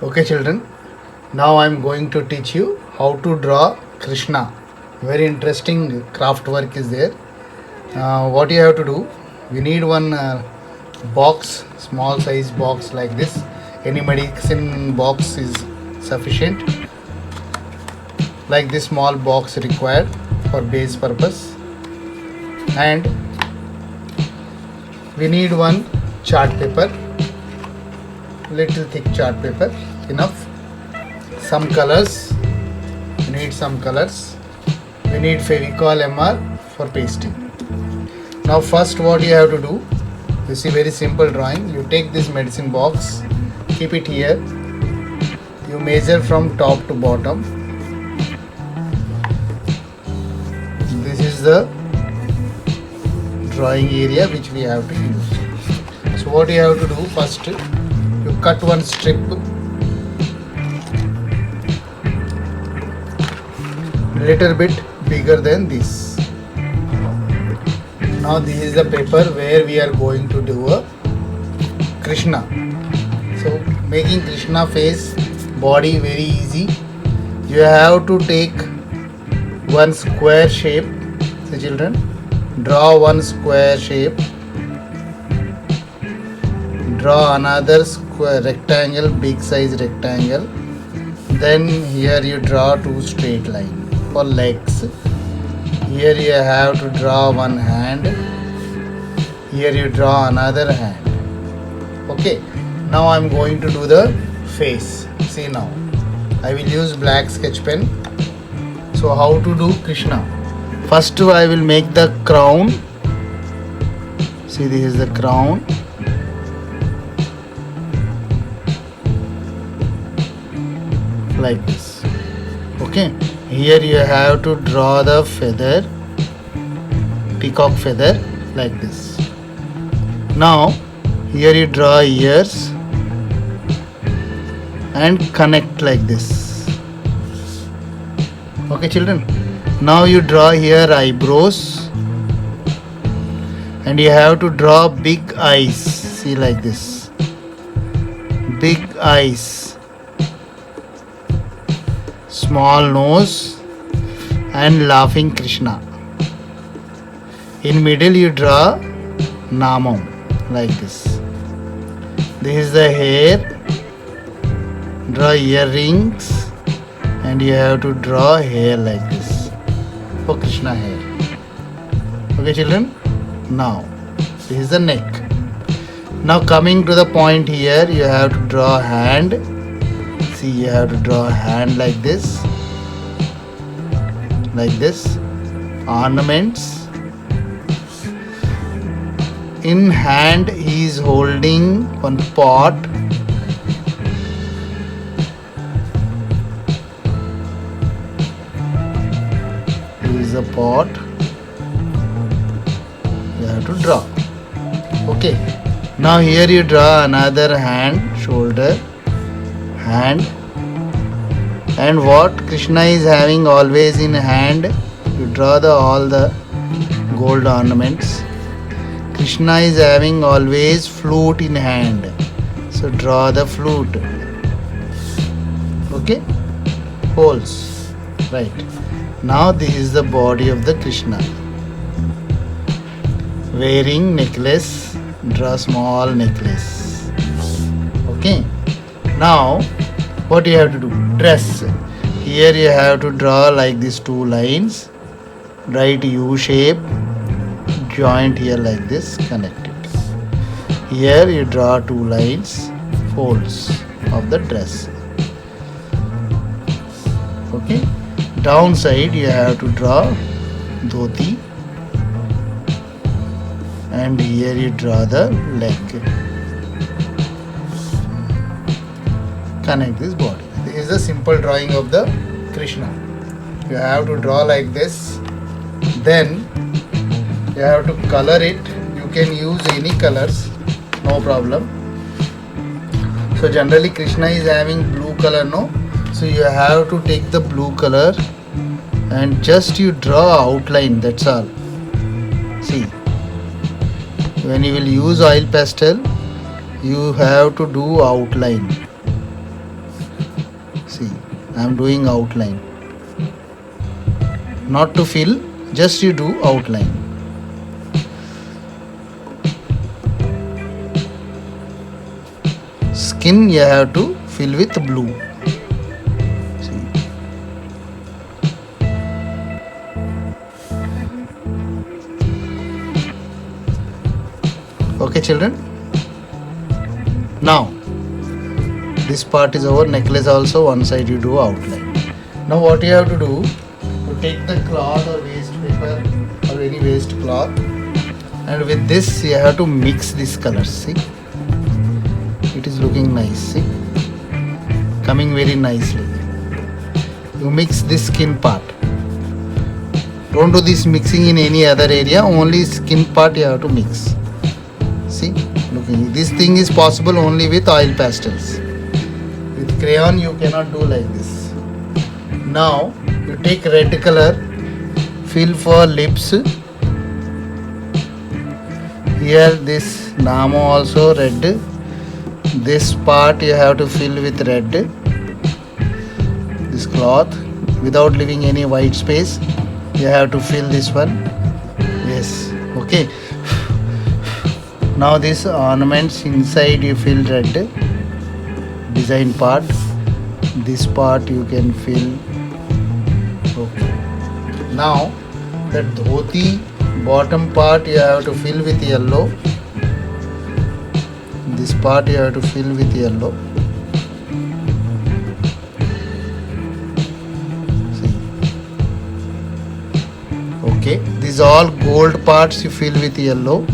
Okay, children, now I am going to teach you how to draw Krishna. Very interesting craft work is there. What you have to do, we need one box, small size box like this. Any medicine box is sufficient. Like this small box required for base purpose. And we need one chart paper, little thick chart paper, enough. Some colors, we need some colors. We need Fevicol MR for pasting. Now first what you have to do, you see very simple drawing. You take this medicine box, keep it here. You measure from top to bottom. This is the drawing area which we have to use. So what you have to do, first you cut one strip little bit bigger than this. Now this is the paper where we are going to do a Krishna. So making Krishna face body very easy. You have to take one square shape. So children, draw one square shape. Draw another square rectangle, big size rectangle. Then here you draw two straight lines for legs. Here you have to draw one hand. Here you draw another hand. Okay. Now I am going to do the face. See now. I will use black sketch pen. So how to do Krishna? First I will make the crown. See, this is the crown. Like this. Okay. Here you have to draw the feather, peacock feather, like this. Now here you draw ears and connect like this. Okay children. Now you draw here eyebrows and you have to draw big eyes. See, like this. Big eyes. Small nose and laughing Krishna. In middle you draw Namam like this. This is the hair. Draw earrings and you have to draw hair like this for Krishna hair. Okay children. Now this is the neck. Now coming to the point here, you have to draw hand. See, you have to draw a hand like this. Like this. Ornaments. In hand he is holding one pot. Here is a pot. You have to draw. Okay. Now here you draw another hand, shoulder, hand, and what Krishna is having always in hand, you draw all the gold ornaments. Krishna is having always flute in hand, so draw the flute. Okay, holes. Right. Now this is the body of the Krishna. Wearing necklace, draw small necklace. Okay. Now what you have to do? Dress. Here you have to draw like these two lines. Right U shape. Joint here like this. Connect it. Here you draw two lines. Folds of the dress. Okay. Downside you have to draw dhoti. And here you draw the leg. Connect this body. This is a simple drawing of the Krishna. You have to draw like this. Then you have to color it. You can use any colors, no problem. So generally Krishna is having blue color, no? So you have to take the blue color and just you draw outline, that's all. See, when you will use oil pastel, you have to do outline. See, I am doing outline. Not to fill, just you do outline. Skin you have to fill with blue. See. Okay, children. Now, this part is over. Necklace also, one side you do outline. Now what you have to do, to take the cloth or waste paper or any waste cloth, and with this you have to mix these colors. See, it is looking nice. See, coming very nicely. You mix this skin part. Don't do this mixing in any other area, only skin part you have to mix. See, looking, this thing is possible only with oil pastels. With crayon you cannot do like this. Now you take red color, fill for lips. Here this Namo also red. This part you have to fill with red. This cloth, without leaving any white space, you have to fill this one. Yes, okay. Now this ornaments inside you fill red. Design part. This part you can fill. Okay. Now that dhoti bottom part you have to fill with yellow. This part you have to fill with yellow. See. Okay. These all gold parts you fill with yellow.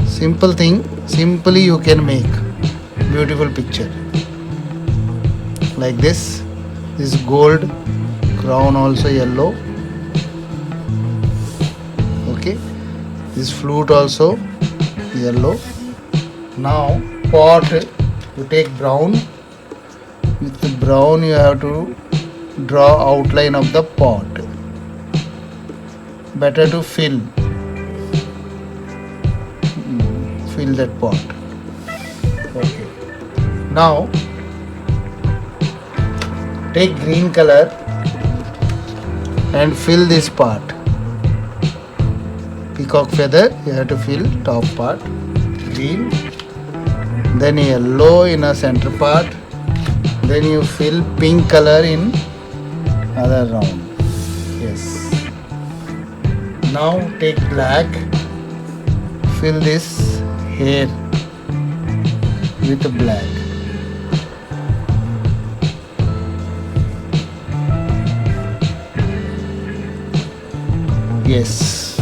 Simple thing. Simply you can make beautiful picture. Like this. This gold crown also yellow. Okay. This flute also yellow. Now pot you take brown. With the brown you have to draw outline of the pot. Better to fill that pot. Okay. Now take green color and fill this part. Peacock feather you have to fill top part. Green. Then yellow in a center part. Then you fill pink color in other round. Yes. Now take black. Fill this hair with black. Yes.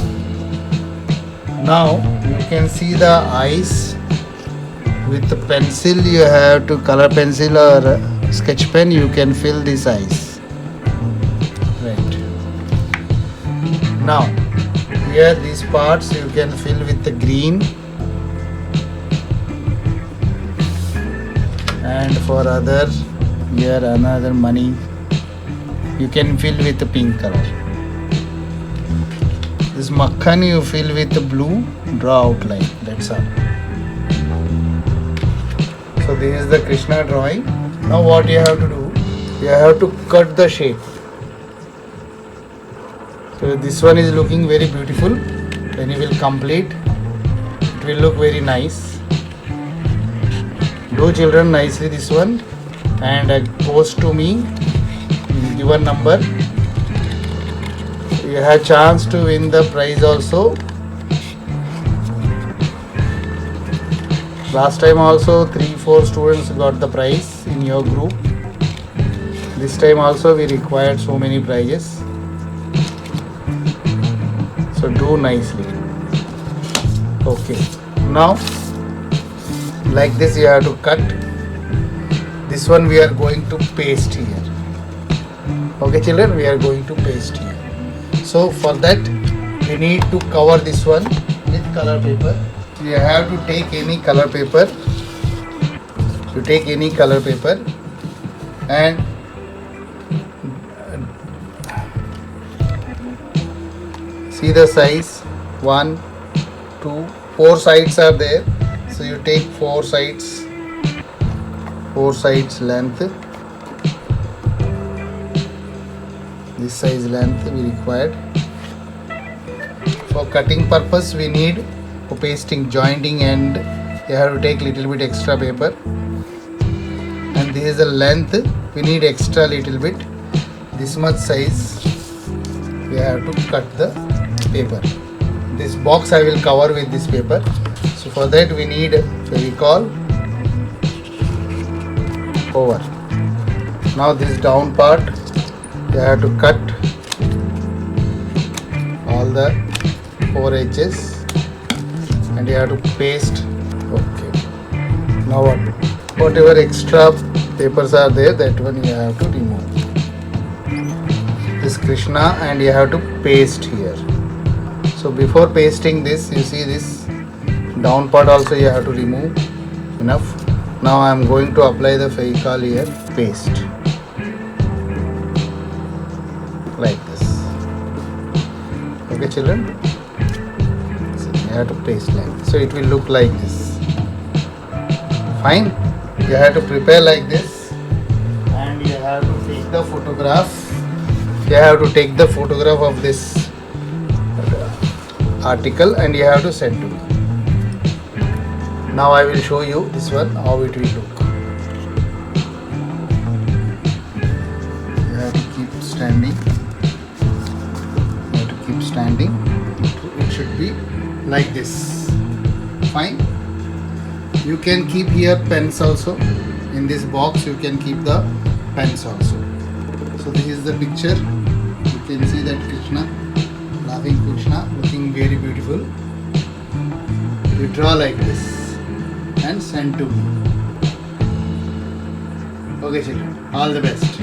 Now you can see the eyes. With the pencil you have to, color pencil or sketch pen, you can fill these eyes. Right. Now here these parts you can fill with the green. And for other, here another money you can fill with the pink color. This makhan you fill with the blue, draw outline. That's all. So this is the Krishna drawing. Now what you have to do, you have to cut the shape. So this one is looking very beautiful. When you will complete, it will look very nice. Do children nicely this one and post to me in given number. You have chance to win the prize also. Last time also 3-4 students got the prize in your group. This time also we required so many prizes. So do nicely. Okay. Now like this you have to cut. This one we are going to paste here. Okay children, we are going to paste here. So for that we need to cover this one with color paper. You have to take any color paper. You take any color paper and see the size. 1, 2, 4 sides are there. So you take 4 sides length This size length we required. For cutting purpose we need for pasting, jointing, and you have to take little bit extra paper. And this is the length, we need extra little bit. This much size we have to cut the paper. This box I will cover with this paper. So for that we need Fevicol over. Now this down part you have to cut all the 4 edges and you have to paste. Okay. Now whatever extra papers are there, that one you have to remove. This Krishna, and you have to paste here. So before pasting this, you see this down part also you have to remove. Enough. Now I am going to apply the Fevicol here. Paste like this. Okay, children. So you have to paste like this. So it will look like this. Fine. You have to prepare like this, and you have to take the photograph. You have to take the photograph of this article and you have to send to me. Now I will show you this one how it will look. You have to keep standing. You have to keep standing. It should be like this. Fine. You can keep here pens also. In this box you can keep the pens also. So this is the picture. You can see that Krishna, laughing Krishna, looking very beautiful. You draw like this and send to me. Okay children, all the best.